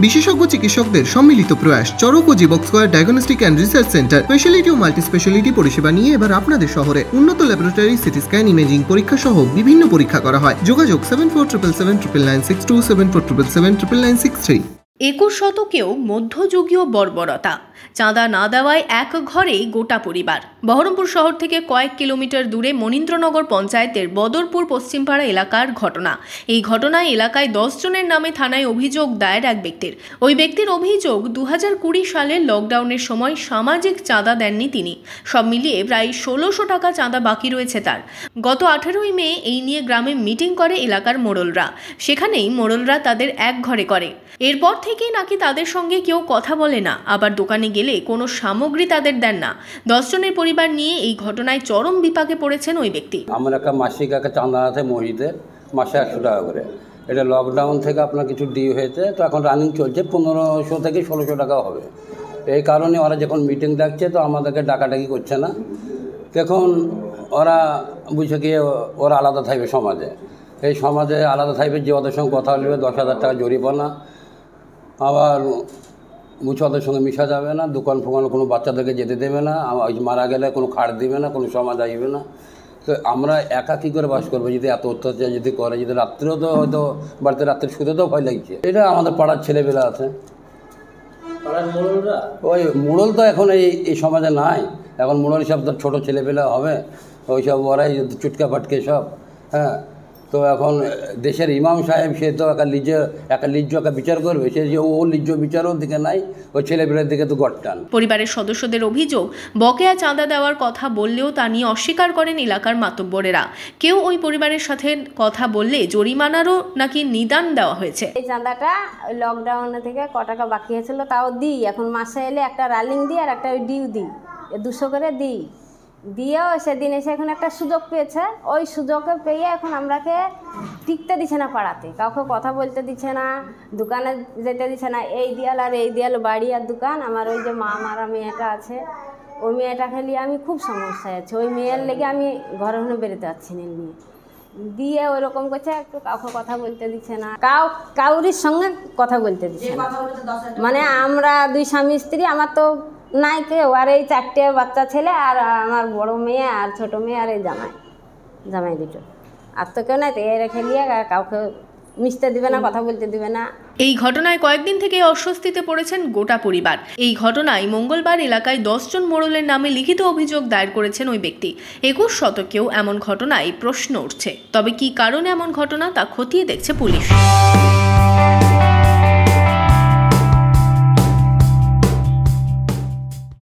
বিশেষজ্ঞ চিকিৎসকদের সম্মিলিত প্রয়াস চরক ও Jibak square diagnostic and research centre speciality ও মাল্টি স্পেশালিটি পরিষেবা নিয়ে এবার আপনাদের শহরে উন্নত ল্যাবরেটরি সিটি স্ক্যান ইমেজিং পরীক্ষা সহ বিভিন্ন পরীক্ষা করা হয়। যোগাযোগ 7477799627 7477799663। 21 শতকেও মধ্যযুগীয় বর্বরতা, চাঁদা না দেওয়ায় এক ঘরেই গোটা পরিবার। বহরমপুর শহর থেকে কয়েক কিলোমিটার দূরে মনীন্দ্রনগর পঞ্চায়েতের বদরপুর পশ্চিমপাড়া এলাকার ঘটনা। এই ঘটনায় এলাকায় 10 জনের নামে থানায় অভিযোগ দায়ের এক ব্যক্তির। ওই ব্যক্তির অভিযোগ 2020 সালের লকডাউনের সময় সামাজিক চাঁদা দেননি তিনি। সব মিলিয়ে প্রায় 1600 টাকা চাঁদা বাকি রয়েছে তার। গত 18ই মে এই নিয়ে গ্রামে মিটিং করে এলাকার মোড়লরা। সেখানেই মোড়লরা তাদের এক ঘরে করে। এরপর থেকেই নাকি তাদের সঙ্গে কেউ কথা বলে না, আবার দোকানে গেলে কোনো সামগ্রী তাদের দেন না। 10 জনের পরিবার নিয়ে এই ঘটনায় চরম বিপাকে পড়েছেন ওই ব্যক্তি। আমার একটা মাসিক একটা চাঁদা আছে মসজিদের, মাসে 100 টাকা করে। এটা লকডাউন থেকে আপনার কিছু ডিউ হয়েছে, তো এখন রানিং চলছে, 1500 থেকে 1600 টাকা হবে। এই কারণে ওরা যখন মিটিং ডাকছে তো আমাদেরকে ডাকাডাকি করছে না। তখন ওরা বুঝে গিয়ে ওরা আলাদা থাকবে সমাজে। এই সমাজে আলাদা থাকবে, যে ওদের সঙ্গে কথা বলবে 10,000 টাকা জরিমানা। আবার মুছে ওদের সঙ্গে মিশা যাবে না, দোকান ফোকান কোনো বাচ্চাদেরকে যেতে দেবে না, মারা গেলে কোনো খাট দিবে না, কোনো সমাজ আসবে না। তো আমরা একা কী করে বাস করবো যদি এত অত্যাচার যদি করে? যদি রাত্রেও তো হয়তো বাড়িতে রাত্রে শুতে তো ভয় লাগছে। এটা আমাদের পাড়ার ছেলেবেলা আছে, ওই মোড়ল তো এখন এই সমাজে নাই। এখন মোড়ল সব তো ছোটো ছেলেবেলা হবে, ওই সব ওরাই চুটকা ফাটকে সব। হ্যাঁ, তো এখন দেশের ইমাম সাহেব সে তো একটা বিচার করবে, সে যে ও লিজ্জ বিচারও দিকে নাই, ওই ছেলেপেলের দিকে তো গট্টান। পরিবারের সদস্যদের অভিযোগ, বকেয়া চাঁদা দেওয়ার কথা বললেও তা নিয়ে অস্বীকার করেন এলাকার মাতব্বরেরা। কেউ ওই পরিবারের সাথে কথা বললে জরিমানারও নাকি নিদান দেওয়া হয়েছে। এই চাঁদাটা লকডাউন থেকে ক টাকা বাকি হয়েছিল তাও দিই, এখন মাসে এলে একটা রালিং দিই আর একটা ওই ডিউ দিই, 200 করে দিই। দিয়েও সেদিন এসে এখন একটা সুযোগ পেয়েছে, ওই সুযোগে পেয়ে এখন আমরাকে টিকতে দিচ্ছে না, পাড়াতে কাউকে কথা বলতে দিচ্ছে না, দোকানে যেতে দিচ্ছে না। এই দেয়াল আর এই দেয়াল বাড়ি আর দোকান। আমার ওই যে মা মারা মেয়েটা আছে, ওই মেয়েটাকে নিয়ে আমি খুব সমস্যায় আছি। ওই মেয়ের লেগে আমি ঘরে ঘরে বেরোতে পারছি না নিয়ে দিয়ে ওইরকম করছে, একটু কাউকে কথা বলতে দিচ্ছে না, কাউরির সঙ্গে কথা বলতে দিচ্ছে না। মানে আমরা 2 স্বামী স্ত্রী, আমার তো নাই কেউ, আর এই 4টে বাচ্চা ছেলে, আর আমার বড় মেয়ে আর ছোট মেয়ে, আর এই জামাই 2টো, আর তো কেউ নাই। তো এ রেখে নিয়ে কাউকে মিশতে দিবে না, কথা বলতে দিবে না। এই ঘটনায় কয়েকদিন থেকে অস্বস্তিতে পড়েছেন গোটা পরিবার। এই ঘটনায় মঙ্গলবার এলাকায় 10 জন মোড়লের নামে লিখিত অভিযোগ দায়ের করেছেন ওই ব্যক্তি। 21 শতকেও এমন ঘটনায় প্রশ্ন উঠছে, তবে কী কারণে এমন ঘটনা তা খতিয়ে দেখছে পুলিশ।